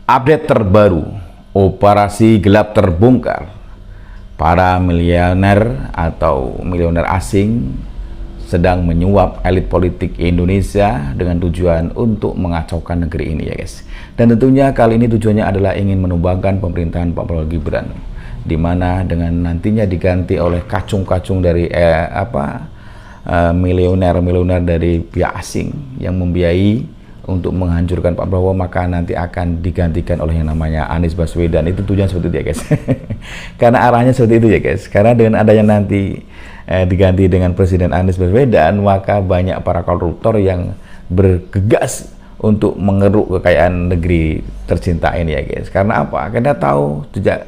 Update terbaru, operasi gelap terbongkar. Para miliuner atau miliuner asing sedang menyuap elit politik Indonesia dengan tujuan untuk mengacaukan negeri ini ya guys. Dan tentunya kali ini tujuannya adalah ingin menumbangkan pemerintahan Pak Prabowo Gibran, di mana dengan nantinya diganti oleh kacung-kacung dari miliuner dari pihak asing yang membiayai untuk menghancurkan Pak Prabowo, maka nanti akan digantikan oleh yang namanya Anies Baswedan. Itu tujuan seperti itu ya guys. Karena arahnya seperti itu ya guys. Karena dengan adanya nanti diganti dengan Presiden Anies Baswedan, maka banyak para koruptor yang bergegas untuk mengeruk kekayaan negeri tercinta ini ya guys. Karena apa? Karena tahu sejak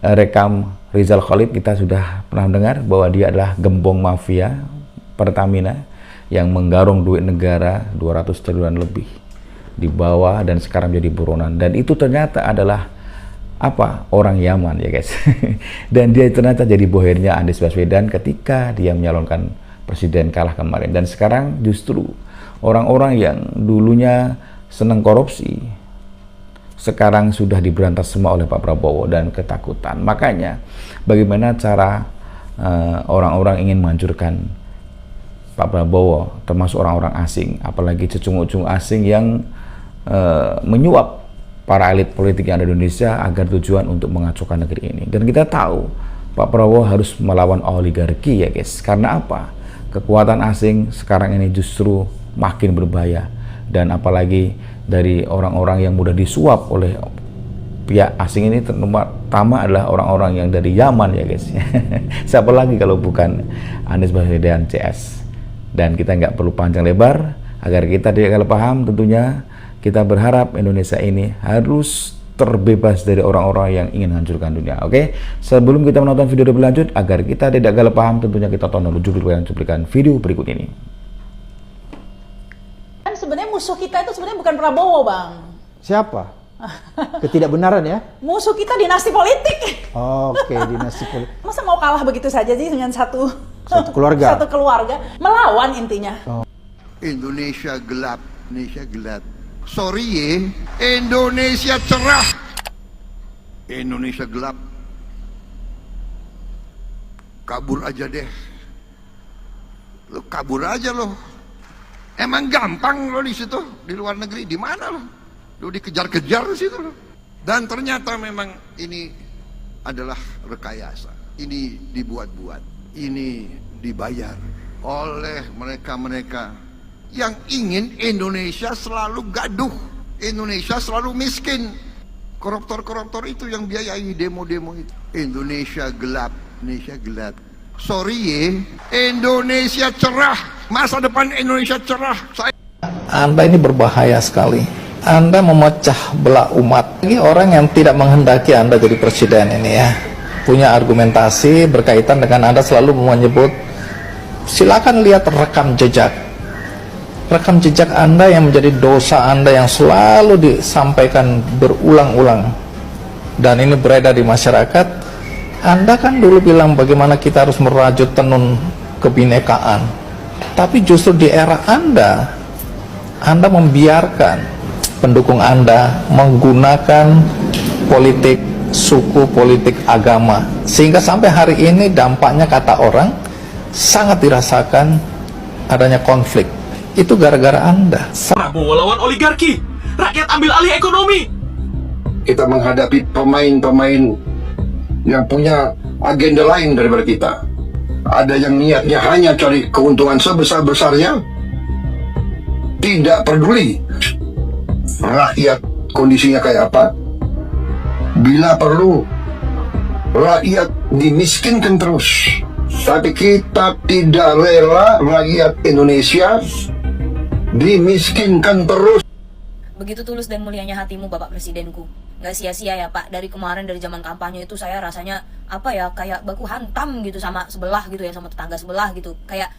rekam Rizal Khalid kita sudah pernah mendengar bahwa dia adalah gembong mafia Pertamina yang menggarong duit negara 200 triliun lebih di bawah dan sekarang jadi buronan. Dan itu ternyata adalah orang Yaman ya guys. Dan dia ternyata jadi bohernya Anies Baswedan ketika dia menyalonkan presiden kalah kemarin. Dan sekarang justru orang-orang yang dulunya senang korupsi sekarang sudah diberantas semua oleh Pak Prabowo dan ketakutan. Makanya bagaimana cara orang-orang ingin menghancurkan Pak Prabowo, termasuk orang-orang asing, apalagi cecung-cecung asing yang menyuap para elit politik yang ada di Indonesia agar tujuan untuk mengacaukan negeri ini. Dan kita tahu Pak Prabowo harus melawan oligarki ya guys. Karena apa? Kekuatan asing sekarang ini justru makin berbahaya, dan apalagi dari orang-orang yang mudah disuap oleh pihak asing ini terutama adalah orang-orang yang dari Yaman ya guys. Siapa lagi kalau bukan Anies Baswedan CS. Dan kita nggak perlu panjang lebar agar kita tidak kalah paham. Tentunya kita berharap Indonesia ini harus terbebas dari orang-orang yang ingin hancurkan dunia. Oke, sebelum kita menonton video lebih lanjut, agar kita tidak kalah paham, tentunya kita tonton dulu judul yang cuplikan video berikut ini. Kan sebenarnya musuh kita itu sebenarnya bukan Prabowo, Bang. Siapa? Ketidakbenaran ya? Musuh kita dinasti politik. Oke, dinasti politik. Masa mau kalah begitu saja sih dengan satu keluarga? Satu keluarga. Melawan intinya. Indonesia gelap, Indonesia gelap. Sorry ya, Indonesia cerah. Indonesia gelap. Kabur aja deh. Lo kabur aja lo. Emang gampang lo di situ, di luar negeri, di mana lo? Lo dikejar-kejar di situ lo. Dan ternyata memang ini adalah rekayasa. Ini dibuat-buat. Ini dibayar oleh mereka-mereka yang ingin Indonesia selalu gaduh, Indonesia selalu miskin. Koruptor-koruptor itu yang biayai demo-demo itu. Indonesia gelap, Indonesia gelap. Sorry ya, Indonesia cerah. Masa depan Indonesia cerah. Anda ini berbahaya sekali. Anda memecah belah umat. Ini orang yang tidak menghendaki Anda jadi presiden ini ya, punya argumentasi berkaitan dengan Anda selalu menyebut, silakan lihat rekam jejak Anda yang menjadi dosa Anda yang selalu disampaikan berulang-ulang, dan ini beredar di masyarakat. Anda kan dulu bilang bagaimana kita harus merajut tenun kebinekaan, tapi justru di era Anda membiarkan pendukung Anda menggunakan politik suku, politik agama, sehingga sampai hari ini dampaknya kata orang sangat dirasakan adanya konflik. Itu gara-gara Anda. Prabowo lawan oligarki, rakyat ambil alih ekonomi. Kita menghadapi pemain-pemain yang punya agenda lain daripada kita. Ada yang niatnya hanya cari keuntungan sebesar-besarnya, tidak peduli rakyat kondisinya kayak apa. Bila perlu rakyat dimiskinkan terus, tapi kita tidak rela rakyat Indonesia dimiskinkan terus. Begitu tulus dan mulianya hatimu Bapak Presidenku. Gak sia-sia ya Pak, dari kemarin dari zaman kampanye itu saya rasanya kayak baku hantam gitu sama sebelah gitu ya, sama tetangga sebelah gitu. Kayak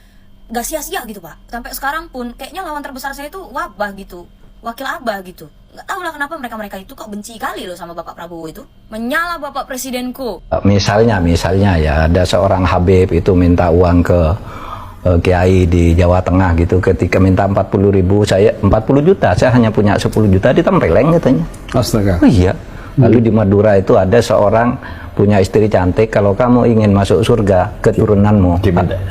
gak sia-sia gitu Pak. Sampai sekarang pun kayaknya lawan terbesar saya itu wabah gitu, wakil abah gitu. Gak tahu lah kenapa mereka itu kok benci kali loh sama Bapak Prabowo itu. Menyala Bapak Presidenku. Misalnya ya ada seorang Habib itu minta uang ke kiai di Jawa Tengah gitu, ketika minta 40.000, saya 40 juta, saya hanya punya 10 juta, ditempeleng katanya. Astaga. Oh iya. Lalu di Madura itu ada seorang punya istri cantik, kalau kamu ingin masuk surga, keturunanmu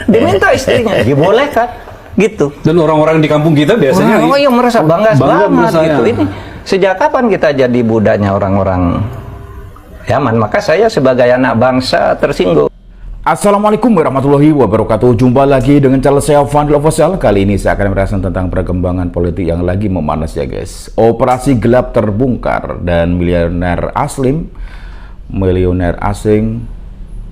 diminta istrinya, dibolehkan gitu. Dan orang-orang di kampung kita biasanya oh iya, merasa bangga banget merasanya. gitu. Ini sejak kapan kita jadi budaknya orang-orang Yaman? Maka saya sebagai anak bangsa tersinggung. Assalamualaikum warahmatullahi wabarakatuh. Jumpa lagi dengan channel saya Fadil Official. Kali ini saya akan membahas tentang perkembangan politik yang lagi memanas ya guys. Operasi gelap terbongkar dan miliuner asing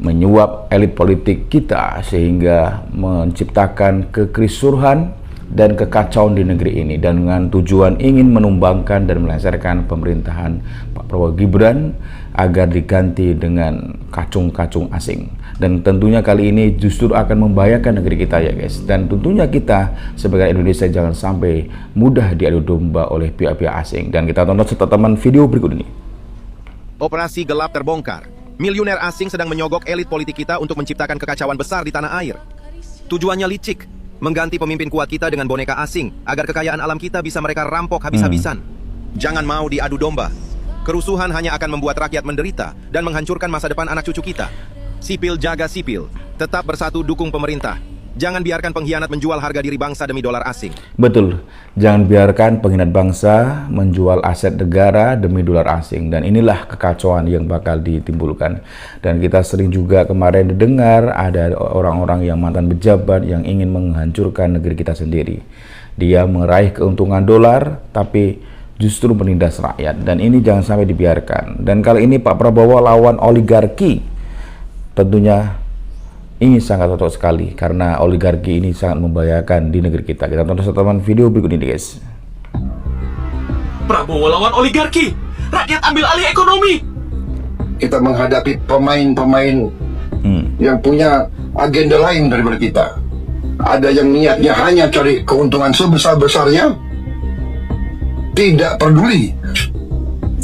menyuap elit politik kita sehingga menciptakan kekisruhan dan kekacauan di negeri ini, dan dengan tujuan ingin menumbangkan dan melengsarkan pemerintahan Pak Prabowo Gibran agar diganti dengan kacung-kacung asing. Dan tentunya kali ini justru akan membahayakan negeri kita ya guys. Dan tentunya kita sebagai Indonesia jangan sampai mudah diadu domba oleh pihak-pihak asing. Dan kita tonton serta teman video berikut ini. Operasi gelap terbongkar. Miliuner asing sedang menyogok elit politik kita untuk menciptakan kekacauan besar di tanah air. Tujuannya licik, mengganti pemimpin kuat kita dengan boneka asing agar kekayaan alam kita bisa mereka rampok habis-habisan. Jangan mau diadu domba. Kerusuhan hanya akan membuat rakyat menderita dan menghancurkan masa depan anak cucu kita. Sipil jaga sipil, tetap bersatu dukung pemerintah. Jangan biarkan pengkhianat menjual harga diri bangsa demi dolar asing. Betul, jangan biarkan pengkhianat bangsa menjual aset negara demi dolar asing. Dan inilah kekacauan yang bakal ditimbulkan. Dan kita sering juga kemarin dengar ada orang-orang yang mantan pejabat yang ingin menghancurkan negeri kita sendiri. Dia meraih keuntungan dolar, tapi justru menindas rakyat. Dan ini jangan sampai dibiarkan. Dan kali ini Pak Prabowo lawan oligarki. Tentunya ini sangat cocok sekali karena oligarki ini sangat membahayakan di negeri kita. Kita tonton teman video berikut ini guys. Prabowo lawan oligarki, rakyat ambil alih ekonomi. Kita menghadapi pemain-pemain yang punya agenda lain daripada kita. Ada yang niatnya hanya cari keuntungan sebesar-besarnya, tidak peduli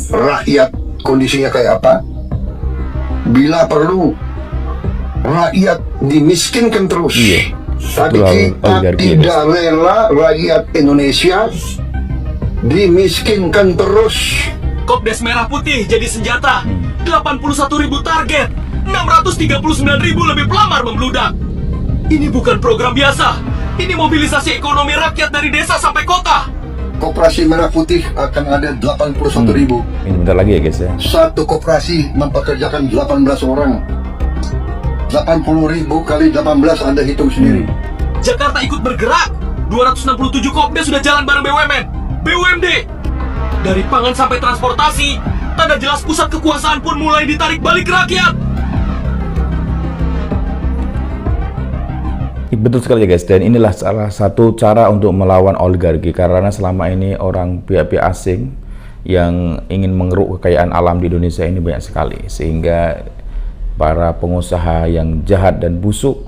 rakyat kondisinya kayak apa. Bila perlu rakyat dimiskinkan terus. Tapi kita tidak rela rakyat Indonesia dimiskinkan terus. Kopdes merah putih jadi senjata. 81.000 target, 639.000 lebih pelamar membludak. Ini bukan program biasa. Ini mobilisasi ekonomi rakyat dari desa sampai kota. Koperasi merah putih akan ada 81.000. Ini bentar lagi ya guys ya. Satu koperasi mempekerjakan 18 orang. 80.000 kali 18 Anda hitung sendiri. Jakarta ikut bergerak. 267 Kopdes sudah jalan bareng BUMN, BUMD. Dari pangan sampai transportasi, tanda jelas pusat kekuasaan pun mulai ditarik balik rakyat. Betul sekali ya guys, dan inilah salah satu cara untuk melawan oligarki, karena selama ini orang pihak-pihak asing yang ingin mengeruk kekayaan alam di Indonesia ini banyak sekali, sehingga para pengusaha yang jahat dan busuk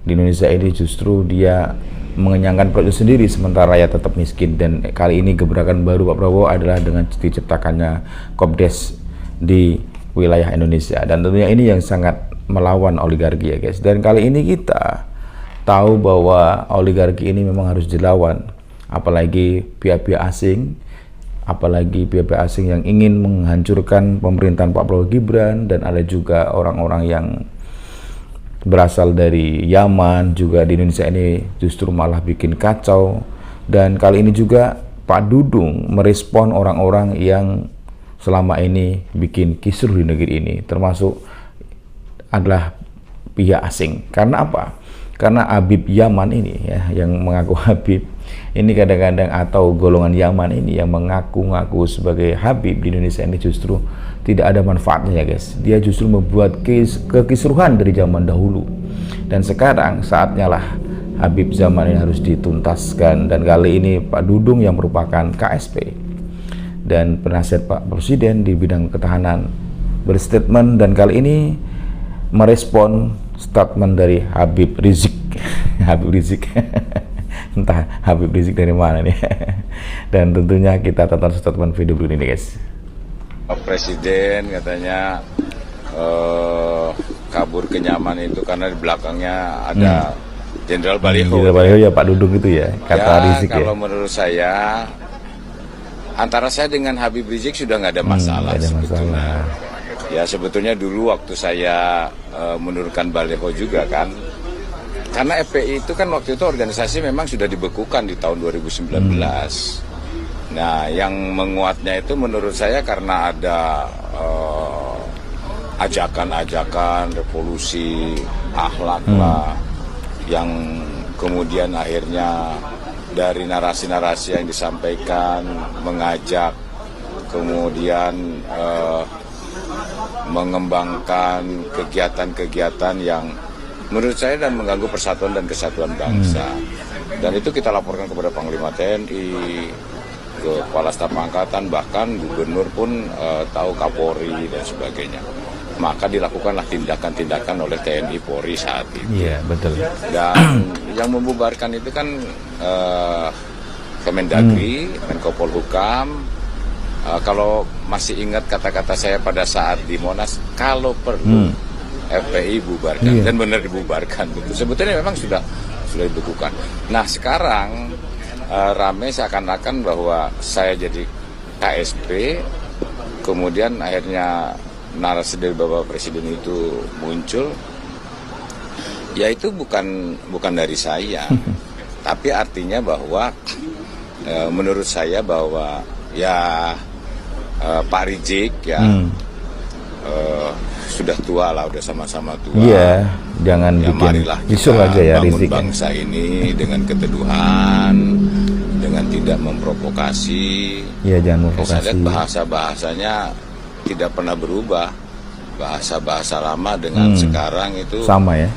di Indonesia ini justru dia mengenyangkan perutnya sendiri sementara rakyat tetap miskin. Dan kali ini gebrakan baru Pak Prabowo adalah dengan diciptakannya Kopdes di wilayah Indonesia, dan tentunya ini yang sangat melawan oligarki ya guys. Dan kali ini kita tahu bahwa oligarki ini memang harus dilawan, apalagi pihak-pihak asing, yang ingin menghancurkan pemerintahan Pak Prabowo Gibran. Dan ada juga orang-orang yang berasal dari Yaman juga di Indonesia ini justru malah bikin kacau. Dan kali ini juga Pak Dudung merespon orang-orang yang selama ini bikin kisruh di negeri ini, termasuk adalah pihak asing. Karena apa? Karena Habib Yaman ini ya, yang mengaku Habib ini kadang-kadang, atau golongan Yaman ini yang mengaku-ngaku sebagai Habib di Indonesia ini, justru tidak ada manfaatnya ya guys. Dia justru membuat kekisruhan dari zaman dahulu, dan sekarang saatnya lah Habib Zaman ini harus dituntaskan. Dan kali ini Pak Dudung yang merupakan KSP dan penasihat Pak Presiden di bidang ketahanan berstatement, dan kali ini merespon statement dari Habib Rizik. Habib Rizik entah Habib Rizik dari mana nih. Dan tentunya kita tonton statement video berikut ini guys. Presiden katanya kabur ke Yaman itu karena di belakangnya ada Jenderal Baliho. Jenderal Baliho ya Pak Dudung itu ya, kata Rizik ya. Kalau menurut saya, antara saya dengan Habib Rizik sudah nggak ada masalah. Nggak ada masalah. Ya sebetulnya dulu waktu saya menurunkan Baliho juga kan, karena FPI itu kan waktu itu organisasi memang sudah dibekukan di tahun 2019. Nah yang menguatnya itu menurut saya karena ada ajakan-ajakan revolusi akhlak lah, yang kemudian akhirnya dari narasi-narasi yang disampaikan mengajak kemudian mengembangkan kegiatan-kegiatan yang menurut saya dan mengganggu persatuan dan kesatuan bangsa. Dan itu kita laporkan kepada Panglima TNI, ke Kepala Staf Angkatan, bahkan Gubernur pun tahu, Kapolri dan sebagainya. Maka dilakukanlah tindakan-tindakan oleh TNI Polri saat itu. Iya, betul. Dan yang membubarkan itu kan Kemendagri, Menko Polhukam. Kalau masih ingat kata-kata saya pada saat di Monas, kalau perlu FPI bubarkan, dan benar dibubarkan. Sebetulnya memang sudah dibekukan. Nah sekarang rame seakan-akan bahwa saya jadi KSP, kemudian akhirnya narasi dari Bapak Presiden itu muncul, ya itu bukan dari saya, tapi artinya bahwa menurut saya bahwa ya Pak Rizik ya sudah tua lah, udah sama-sama tua. Iya, jangan ya, bikin isu aja ya Rizik. Bangsa ini dengan keteduhan, dengan tidak memprovokasi. Iya, jangan memprovokasi. Saya lihat bahasa-bahasanya tidak pernah berubah, bahasa-bahasa lama dengan sekarang itu sama ya.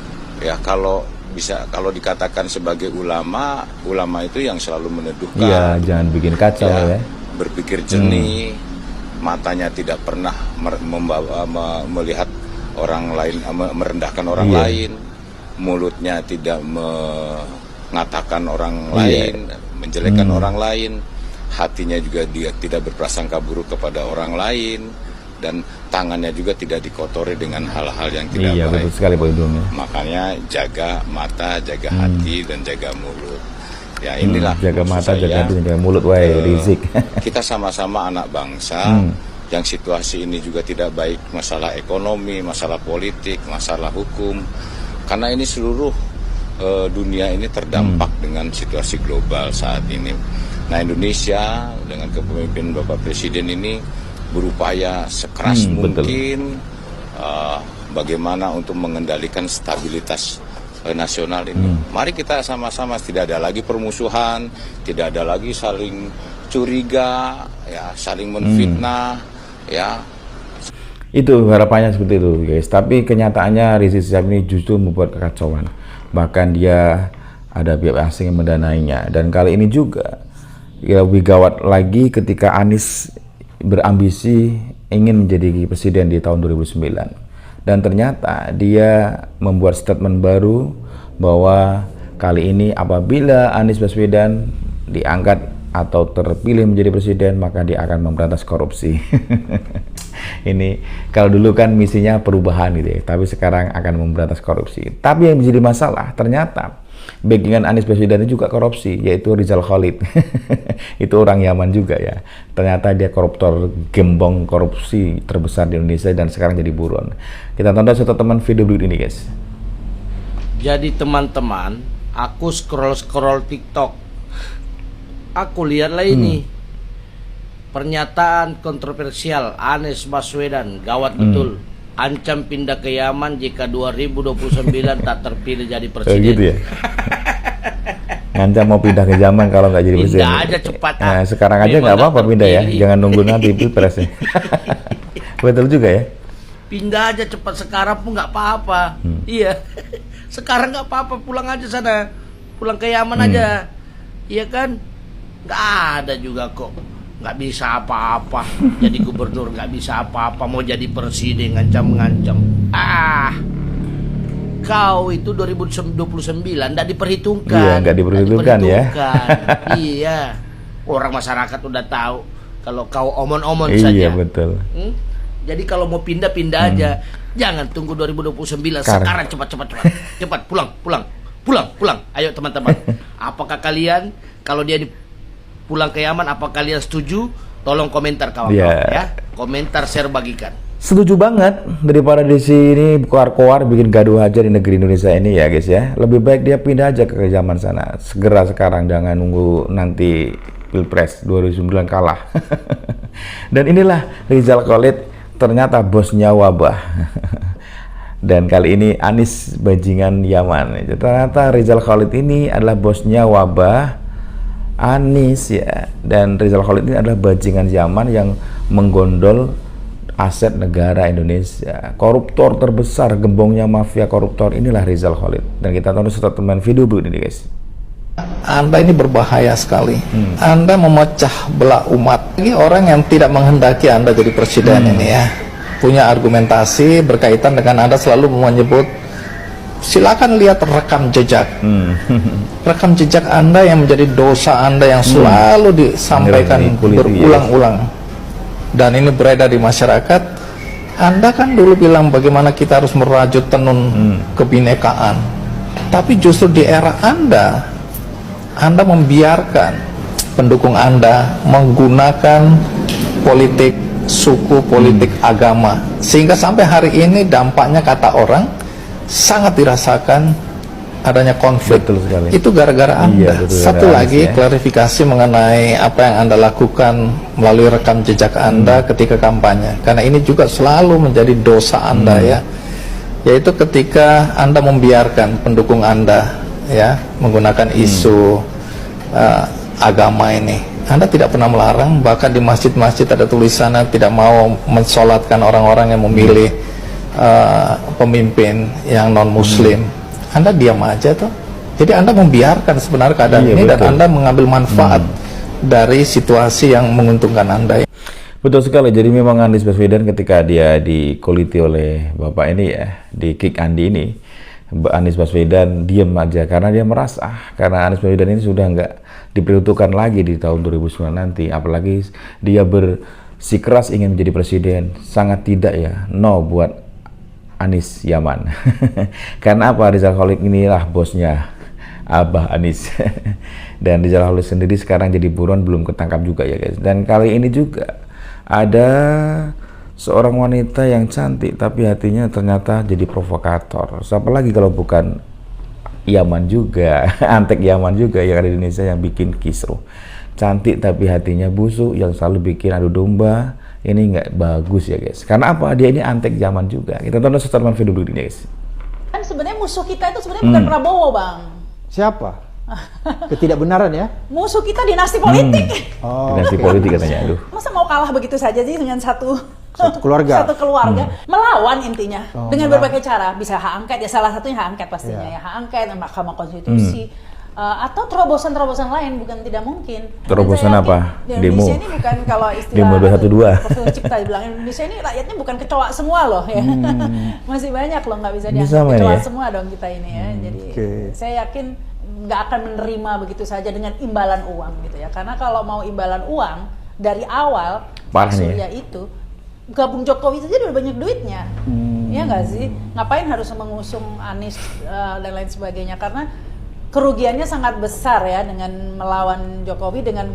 Ya kalau dikatakan sebagai ulama itu yang selalu meneduhkan. Iya, jangan bikin kacau ya. Berpikir jernih, matanya tidak pernah melihat orang lain, merendahkan orang lain, mulutnya tidak mengatakan orang lain, menjelekkan orang lain, hatinya juga dia tidak berprasangka buruk kepada orang lain, dan tangannya juga tidak dikotori dengan hal-hal yang tidak baik. Betul sekali Pak Idung. Makanya jaga mata, jaga hati, dan jaga mulut. Ya inilah jaga mata, jaga hati, jaga mulut, Rizik. Kita sama-sama anak bangsa yang situasi ini juga tidak baik, masalah ekonomi, masalah politik, masalah hukum. Karena ini seluruh dunia ini terdampak dengan situasi global saat ini. Nah Indonesia dengan kepemimpinan Bapak Presiden ini berupaya sekeras mungkin bagaimana untuk mengendalikan stabilitas nasional ini. Mari kita sama-sama, tidak ada lagi permusuhan, tidak ada lagi saling curiga, ya saling menfitnah, ya. Itu harapannya seperti itu guys. Tapi kenyataannya Rizik Syihab ini justru membuat kekacauan. Bahkan dia ada pihak asing yang mendanainya. Dan kali ini juga ya, lebih gawat lagi ketika Anies berambisi ingin menjadi presiden di tahun 2009, dan ternyata dia membuat statement baru bahwa kali ini apabila Anies Baswedan diangkat atau terpilih menjadi presiden, maka dia akan memberantas korupsi. Ini kalau dulu kan misinya perubahan gitu ya, tapi sekarang akan memberantas korupsi. Tapi yang menjadi masalah ternyata backingan Anies Baswedan itu juga korupsi, yaitu Rizal Khalid. Itu orang Yaman juga ya. Ternyata dia koruptor gembong korupsi terbesar di Indonesia dan sekarang jadi buron. Kita tonton satu teman video berikut ini guys. Jadi teman-teman, aku scroll TikTok, aku lihatlah ini pernyataan kontroversial Anies Baswedan, gawat betul. Ancam pindah ke Yaman jika 2029 tak terpilih jadi presiden. Gitu ya. Ngancam mau pindah ke Yaman kalau nggak jadi presiden. Pindah aja cepat. Nah, sekarang aja nggak apa-apa pindah ya. Jangan nunggu nanti pilpresnya. Betul juga ya. Pindah aja cepat sekarang pun nggak apa-apa. Iya. Sekarang nggak apa-apa, pulang aja sana. Pulang ke Yaman aja. Iya kan? Nggak ada juga kok. Nggak bisa apa-apa, jadi gubernur nggak bisa apa-apa, mau jadi presiden ngancam-ngancam. Kau itu 2029 nggak diperhitungkan. Iya, nggak diperhitungkan ya. Iya, orang masyarakat udah tahu kalau kau omon-omon saja. Iya betul. Jadi kalau mau pindah aja, jangan tunggu 2029. Sekarang cepat pulang. Pulang, pulang. Ayo teman-teman. Apakah kalian kalau dia pulang ke Yaman, apa kalian setuju? Tolong komentar kawan-kawan ya. Komentar, share, bagikan. Setuju banget, daripada di sini koar-koar bikin gaduh aja di negeri Indonesia ini ya guys ya. Lebih baik dia pindah aja ke zaman sana. Segera sekarang, jangan nunggu nanti Pilpres 2009 kalah. Dan inilah Rizal Khalid, ternyata bosnya wabah. Dan kali ini Anies bajingan Yaman. Ternyata Rizal Khalid ini adalah bosnya wabah Anies ya. Dan Rizal Khalid ini adalah bajingan Yaman yang menggondol aset negara Indonesia. Koruptor terbesar, gembongnya mafia koruptor, inilah Rizal Khalid. Dan kita tonton statement video berikut ini guys. Anda ini berbahaya sekali. Anda memecah belah umat. Ini orang yang tidak menghendaki Anda jadi presiden ini ya. Punya argumentasi berkaitan dengan Anda selalu menyebut, silakan lihat rekam jejak. Rekam jejak Anda yang menjadi dosa Anda yang selalu disampaikan berulang-ulang. Dan ini beredar di masyarakat. Anda kan dulu bilang bagaimana kita harus merajut tenun kebinekaan. Tapi justru di era Anda membiarkan pendukung Anda menggunakan politik suku, politik agama, sehingga sampai hari ini dampaknya kata orang sangat dirasakan adanya konflik. Itu gara-gara Anda. Satu lagi klarifikasi mengenai apa yang Anda lakukan melalui rekam jejak Anda ketika kampanye, karena ini juga selalu menjadi dosa Anda ya, yaitu ketika Anda membiarkan pendukung Anda ya menggunakan isu agama ini. Anda tidak pernah melarang, bahkan di masjid-masjid ada tulisannya tidak mau mensolatkan orang-orang yang memilih pemimpin yang non-muslim. Anda diam aja tuh. Jadi Anda membiarkan sebenarnya keadaan ini, dan Anda mengambil manfaat dari situasi yang menguntungkan Anda. Betul sekali. Jadi memang Anies Baswedan ketika dia dikuliti oleh Bapak ini ya, di Kick Andi ini, Anies Baswedan diam aja karena dia merasa karena Anies Baswedan ini sudah nggak diperuntukkan lagi di tahun 2009 nanti, apalagi dia bersikeras ingin menjadi presiden. Sangat tidak ya, no buat Anies Yaman. Karena apa? Rizal Khalid inilah bosnya Abah Anies. Dan Rizal Khalid sendiri sekarang jadi buron, belum ketangkap juga ya guys. Dan kali ini juga ada seorang wanita yang cantik tapi hatinya ternyata jadi provokator. Siapa lagi kalau bukan Yaman juga, antek Yaman juga yang ada di Indonesia yang bikin kisruh. Cantik tapi hatinya busuk, yang selalu bikin adu domba. Ini nggak bagus ya guys. Karena apa? Dia ini antek Yaman juga. Kita tonton statement video dulu ini guys. Kan sebenarnya musuh kita itu sebenarnya bukan Prabowo, Bang. Siapa? Ketidakbenaran ya? Musuh kita dinasti politik. Dinasti politik katanya. Aduh. Masa mau kalah begitu saja sih dengan satu keluarga? Satu keluarga. Melawan intinya. Dengan berbagai cara. Bisa hak angket, ya salah satunya hak angket pastinya ya. Hak angket, Mahkamah Konstitusi. Atau terobosan-terobosan lain, bukan tidak mungkin. Terobosan apa? Demo. Indonesia ini bukan kalau istilah Demo 212. Profesor Cipta bilang Indonesia ini rakyatnya bukan kecoa semua loh ya. Masih banyak loh, nggak bisa dianggap kecoa ya? Semua dong kita ini ya. Jadi saya yakin nggak akan menerima begitu saja dengan imbalan uang gitu ya. Karena kalau mau imbalan uang dari awal, Surya itu gabung Jokowi saja udah banyak duitnya. Ya nggak sih? Ngapain harus mengusung Anies dan lain sebagainya? Karena kerugiannya sangat besar ya dengan melawan Jokowi, dengan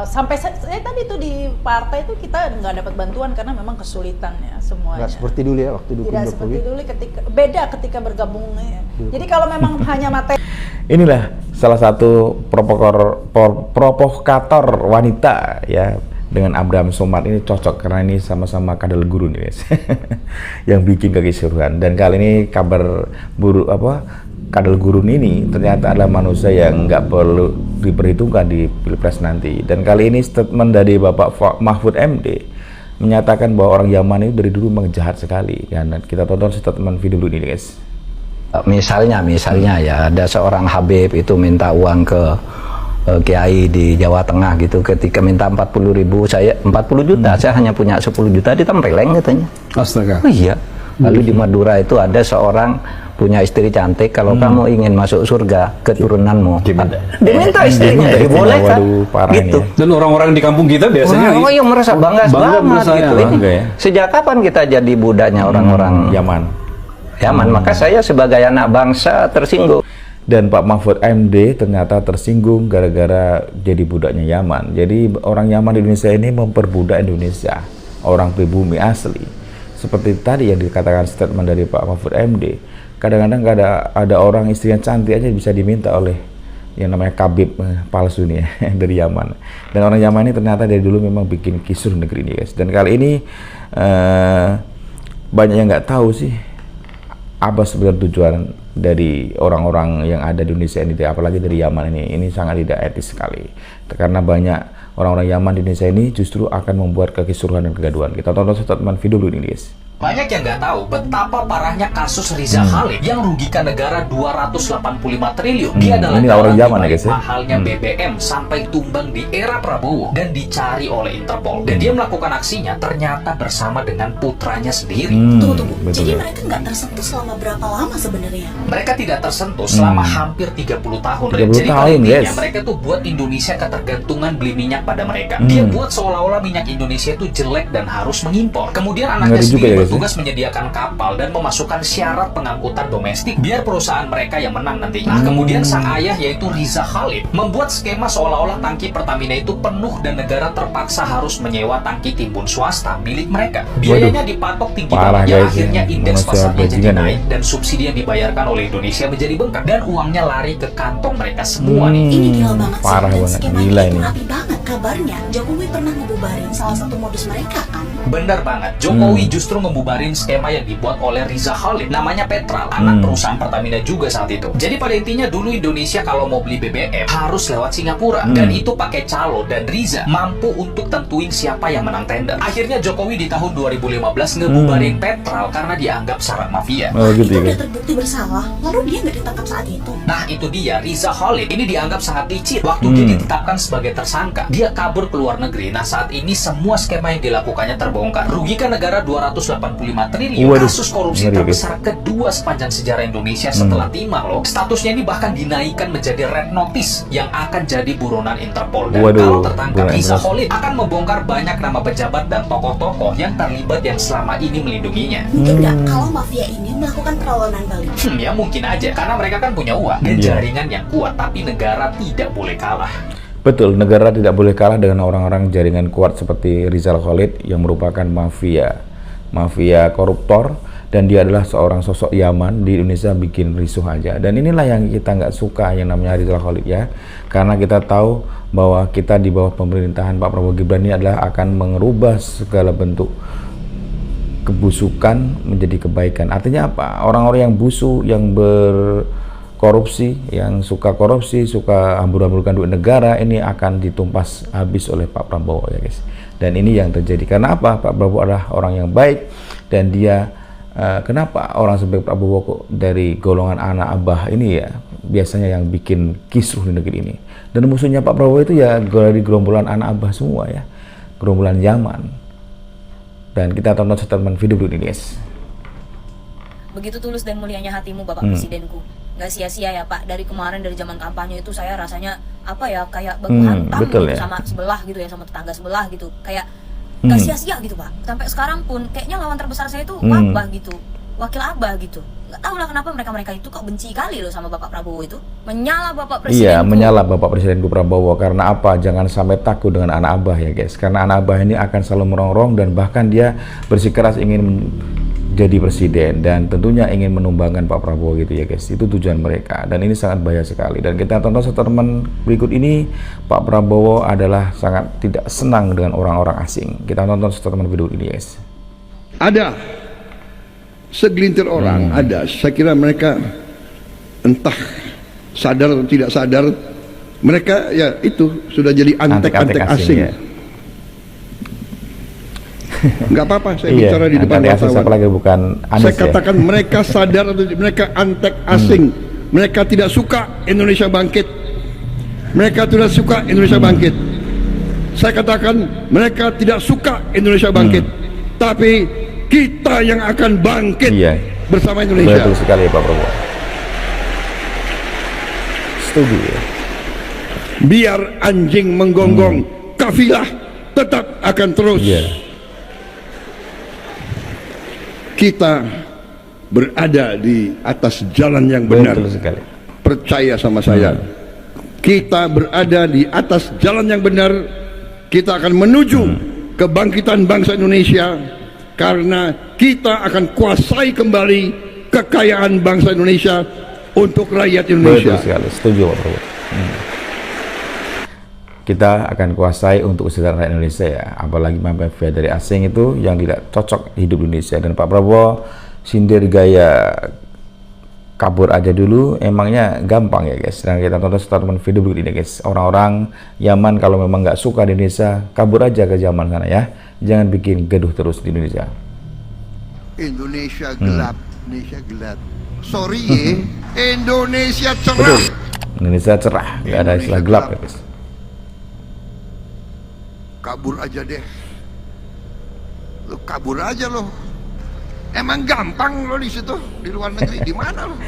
sampai saya tadi itu di partai itu kita nggak dapat bantuan karena memang kesulitan ya semuanya. Nggak seperti dulu ya waktu dukung Jokowi. Tidak seperti dulu, beda ketika bergabung ya. Jadi kalau memang hanya materi. Inilah salah satu provokator wanita ya, dengan Abraham Somad ini cocok karena ini sama-sama kadal guru nih guys. Yang bikin kekisruhan. Dan kali ini kabar buruk kadal gurun ini ternyata adalah manusia yang nggak perlu diperhitungkan di Pilpres nanti. Dan kali ini statement dari Bapak Mahfud MD menyatakan bahwa orang Yaman itu dari dulu memang jahat sekali. Dan kita tonton statement video dulu ini guys. Misalnya ya ada seorang Habib itu minta uang ke Kiai di Jawa Tengah gitu, ketika minta 40.000, saya 40 juta, saya hanya punya 10 juta, ditempeleng katanya. Astaga. Oh iya. Lalu di Madura itu ada seorang punya istri cantik, kalau kamu ingin masuk surga keturunanmu diminta istrinya, dibolehkan gitu. Dan orang-orang di kampung kita biasanya yang merasa bangga banget gitu. Ini sejak kapan kita jadi budaknya orang-orang Yaman? Yaman. Maka saya sebagai anak bangsa tersinggung. Dan Pak Mahfud MD ternyata tersinggung gara-gara jadi budaknya Yaman. Jadi orang Yaman di Indonesia ini memperbudak Indonesia, orang pribumi asli. Seperti tadi yang dikatakan statement dari Pak Mahfud MD, kadang-kadang ada orang istrinya cantik aja bisa diminta oleh yang namanya Kabib palsu nih ya, dari Yaman. Dan orang Yaman ini ternyata dari dulu memang bikin kisruh negeri ini guys. Dan kali ini banyak yang nggak tahu sih apa sebenarnya tujuan dari orang-orang yang ada di Indonesia ini, apalagi dari Yaman ini sangat tidak etis sekali. Karena banyak orang-orang Yaman di Indonesia ini justru akan membuat kekisruhan dan kegaduhan. Kita tonton statement video dulu ini guys. Banyak yang nggak tahu betapa parahnya kasus Riza Khalid yang rugikan negara 285 triliun. Dia adalah ini orang Yaman ya guys ya. Mahalnya BBM sampai tumbang di era Prabowo dan dicari oleh Interpol. Dan dia melakukan aksinya ternyata bersama dengan putranya sendiri. Tunggu. Jadi mereka nggak tersentuh selama berapa lama sebenarnya? Mereka tidak tersentuh selama hampir 30 tahun. 30 Jadi tahun, intinya yes. mereka tuh buat Indonesia ketergantungan beli minyak pada mereka. Dia buat seolah-olah minyak Indonesia itu jelek dan harus mengimpor. Kemudian anaknya sendiri bertugas menyediakan kapal dan memasukkan syarat pengangkutan domestik biar perusahaan mereka yang menang nanti. Nah, kemudian sang ayah yaitu Riza Khalid membuat skema seolah-olah tangki Pertamina itu penuh dan negara terpaksa harus menyewa tangki timbun swasta milik mereka. Biayanya dipatok tinggi banget, ya akhirnya indeks pasarnya jadi naik dan subsidi yang dibayarkan oleh Indonesia menjadi bengkak dan uangnya lari ke kantong mereka semua nih. Ini gila banget sih. Parah banget, gila ini. Rapi banget. Kabarnya Jokowi pernah ngebubarin salah satu modus mereka kan? Benar banget, Jokowi justru ngebubarin skema yang dibuat oleh Riza Khalid, namanya Petral, anak perusahaan Pertamina juga saat itu. Jadi pada intinya dulu Indonesia kalau mau beli BBM harus lewat Singapura, dan itu pakai calo, dan Riza mampu untuk tentuin siapa yang menang tender. Akhirnya Jokowi di tahun 2015 ngebubarin Petral karena dianggap syarat mafia. Itu udah terbukti bersalah, lalu dia nggak ditangkap saat itu. Nah itu dia, Riza Khalid ini dianggap sangat licik. Waktu dia ditetapkan sebagai tersangka, dia kabur ke luar negeri. Nah saat ini semua skema yang dilakukannya terbongkar, rugikan negara 285 triliun. Kasus korupsi terbesar kedua sepanjang sejarah Indonesia setelah Timah loh. Statusnya ini bahkan dinaikkan menjadi red notice yang akan jadi buronan Interpol. Dan kalau tertangkap, Riza Khalid akan membongkar banyak nama pejabat dan tokoh-tokoh yang terlibat yang selama ini melindunginya. Mungkin nggak kalau mafia ini melakukan perlawanan balik? Ya mungkin aja, karena mereka kan punya uang dan jaringan yang kuat, tapi negara tidak boleh kalah. Betul, negara tidak boleh kalah dengan orang-orang jaringan kuat seperti Rizal Khalid yang merupakan mafia koruptor, dan dia adalah seorang sosok Yaman di Indonesia, bikin risuh aja. Dan inilah yang kita nggak suka yang namanya Rizal Khalid ya, karena kita tahu bahwa kita di bawah pemerintahan Pak Prabowo Gibran ini adalah akan mengubah segala bentuk kebusukan menjadi kebaikan. Artinya apa? Orang-orang yang busuk, yang berkorupsi, yang suka korupsi, suka hambur-hamburkan duit negara, ini akan ditumpas habis oleh Pak Prabowo ya guys. Dan ini yang terjadi. Karena apa? Pak Prabowo adalah orang yang baik, dan dia kenapa orang seperti Pak Prabowo kok dari golongan anak abah ini ya biasanya yang bikin kisruh di negeri ini. Dan musuhnya Pak Prabowo itu ya dari gerombolan anak abah semua ya, gerombolan Yaman. Dan kita tonton statement video dulu ini guys. Begitu tulus dan mulianya hatimu Bapak Presidenku. Nggak sia-sia ya Pak, dari kemarin dari zaman kampanye itu saya rasanya apa ya, kayak baku hantam gitu ya, sama sebelah gitu ya, sama tetangga sebelah gitu, kayak nggak sia-sia gitu Pak. Sampai sekarang pun kayaknya lawan terbesar saya itu Abah gitu, wakil Abah gitu. Nggak tahu lah kenapa mereka itu kok benci kali loh sama Bapak Prabowo itu. Menyala Bapak Presiden. Iya, menyala Bapak Presidenku Prabowo. Karena apa? Jangan sampai takut dengan anak Abah ya guys. Karena anak Abah ini akan selalu merongrong, dan bahkan dia bersikeras ingin jadi presiden, dan tentunya ingin menumbangkan Pak Prabowo gitu ya guys. Itu tujuan mereka, dan ini sangat bahaya sekali. Dan kita tonton statement berikut ini. Pak Prabowo adalah sangat tidak senang dengan orang-orang asing. Kita tonton statement video ini guys. Ada segelintir orang, saya kira mereka entah sadar atau tidak sadar, mereka ya itu sudah jadi antek-antek asing ya. Nggak apa-apa saya bicara di depan wartawan. Saya katakan mereka sadar atau mereka antek asing. Mereka tidak suka Indonesia bangkit. Mereka tidak suka Indonesia bangkit. Saya katakan mereka tidak suka Indonesia bangkit. Tapi kita yang akan bangkit bersama Indonesia. Betul sekali Pak Prabowo. Setuju ya. Biar anjing menggonggong, kafilah tetap akan terus. Kita berada di atas jalan yang benar. Betul sekali. Percaya sama saya, kita berada di atas jalan yang benar. Kita akan menuju kebangkitan bangsa Indonesia, karena kita akan kuasai kembali kekayaan bangsa Indonesia untuk rakyat Indonesia. Betul sekali, setuju Pak Prabowo. Kita akan kuasai untuk kesejahteraan rakyat Indonesia ya, apalagi mafia dari asing itu yang tidak cocok hidup di Indonesia. Dan Pak Prabowo sindir gaya kabur aja dulu, emangnya gampang ya guys. Dan kita tonton statement video berikut ini guys. Orang-orang Yaman kalau memang nggak suka di Indonesia, kabur aja ke Yaman sana ya. Jangan bikin gaduh terus di Indonesia. Indonesia gelap, Indonesia gelap. Sorry ya, Indonesia cerah. Betul. Indonesia cerah, nggak ada istilah gelap ya guys. Kabur aja deh. Lu kabur aja lo. Emang gampang lo di situ, di luar negeri, di mana lo?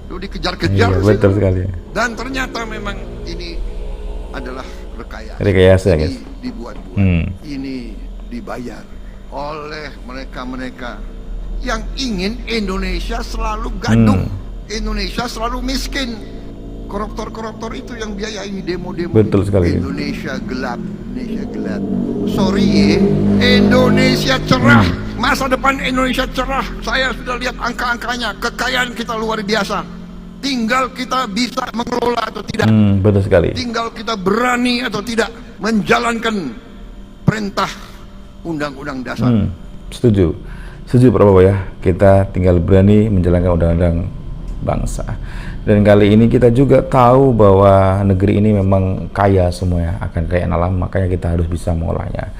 Lo dikejar-kejar. Iya, betul sekali. Dan ternyata memang ini adalah rekayasa. Rekayasa ya guys. Dibuat-buat. Ini dibayar oleh mereka-mereka yang ingin Indonesia selalu gaduh, Indonesia selalu miskin. Koruptor-koruptor itu yang biayai demo-demo. Betul sekali. Indonesia gelap, Indonesia gelap. Sorry ya, Indonesia cerah. Masa depan Indonesia cerah. Saya sudah lihat angka-angkanya. Kekayaan kita luar biasa. Tinggal kita bisa mengelola atau tidak. Betul sekali. Tinggal kita berani atau tidak menjalankan perintah undang-undang dasar. Setuju. Setuju Pak Prabowo ya. Kita tinggal berani menjalankan undang-undang bangsa. Dan kali ini kita juga tahu bahwa negeri ini memang kaya semuanya, akan kekayaan alam, makanya kita harus bisa mengolahnya.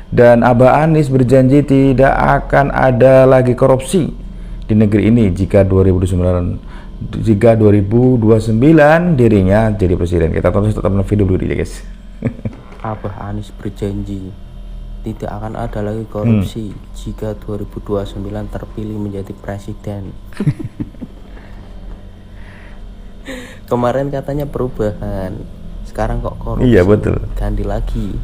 Dan Abah Anies berjanji tidak akan ada lagi korupsi di negeri ini jika 2029 dirinya jadi presiden. Kita tonton tetap video dulu ya guys. Abah Anies berjanji tidak akan ada lagi korupsi jika 2029 terpilih menjadi presiden. Kemarin katanya perubahan, sekarang kok korupsi. Iya betul. Ganti lagi.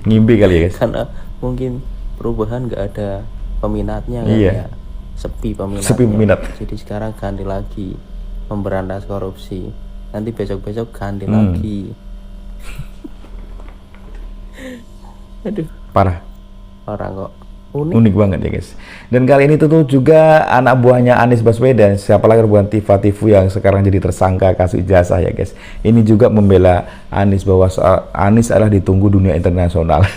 Ngimpi kali ya guys. Karena mungkin perubahan nggak ada peminatnya kan ya. Sepi peminatnya. Sepi peminat. Jadi sekarang ganti lagi, memberantas korupsi. Nanti besok-besok ganti lagi. Aduh. Parah. Parah kok. Unik banget ya guys. Dan kali ini tuh juga anak buahnya Anies Baswedan, siapa lagi bukan Tifa-Tifu yang sekarang jadi tersangka kasus ijazah ya guys. Ini juga membela Anies bahwa Anies adalah ditunggu dunia internasional.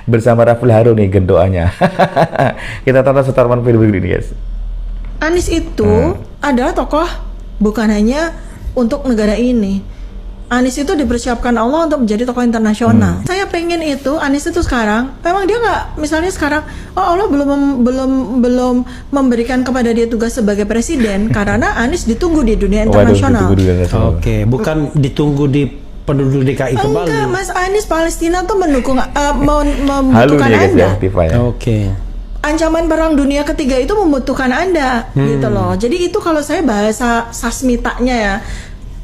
Bersama Rafil Harun nih gendoanya. Kita tonton statement video ini guys. Anies itu adalah tokoh bukan hanya untuk negara ini. Anies itu dipersiapkan Allah untuk menjadi tokoh internasional. Saya pengen itu Anies itu sekarang, memang dia nggak, misalnya sekarang, Allah belum memberikan kepada dia tugas sebagai presiden karena Anies ditunggu di dunia internasional. Oke, bukan ditunggu di penduduk DKI kembali. Enggak, Mas Anies Palestina tuh mendukung, membutuhkan Anda. Oke. Ancaman perang dunia ketiga itu membutuhkan Anda, gitu loh. Jadi itu kalau saya bahasa sasmitanya ya,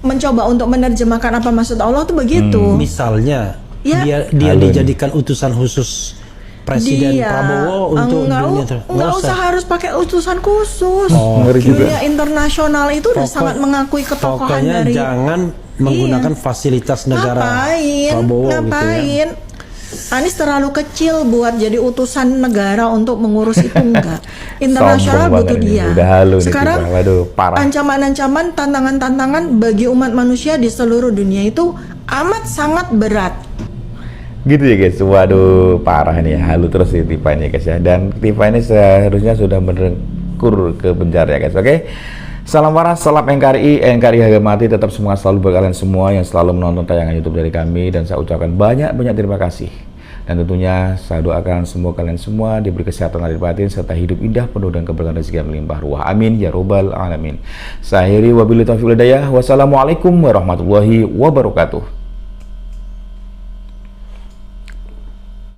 mencoba untuk menerjemahkan apa maksud Allah tuh begitu. Misalnya dia dijadikan utusan khusus Presiden Prabowo untuk nggak usah harus pakai utusan khusus. Dunia internasional itu udah sangat mengakui ketokohan dari. Jangan menggunakan fasilitas negara. Ngapain? Gitu ya. Anies terlalu kecil buat jadi utusan negara untuk mengurus itu, enggak. Internasional butuh dia. Sekarang ancaman-ancaman, tantangan-tantangan bagi umat manusia di seluruh dunia itu amat sangat berat. Gitu ya guys. Waduh, parah nih, halu terus si Tifa ini guys ya. Dan Tifa ini seharusnya sudah mendengkur ke penjara ya guys. Oke. Salam waras, salam NKRI, NKRI harga mati, tetap semangat selalu buat kalian semua yang selalu menonton tayangan YouTube dari kami, dan saya ucapkan banyak-banyak terima kasih. Dan tentunya saya doakan semua kalian semua diberi kesehatan lahir batin serta hidup indah penuh dengan keberkahan rezeki yang melimpah ruah. Amin ya robbal alamin. Saya akhiri wabillahi taufiq wal hidayah. Wassalamualaikum warahmatullahi wabarakatuh.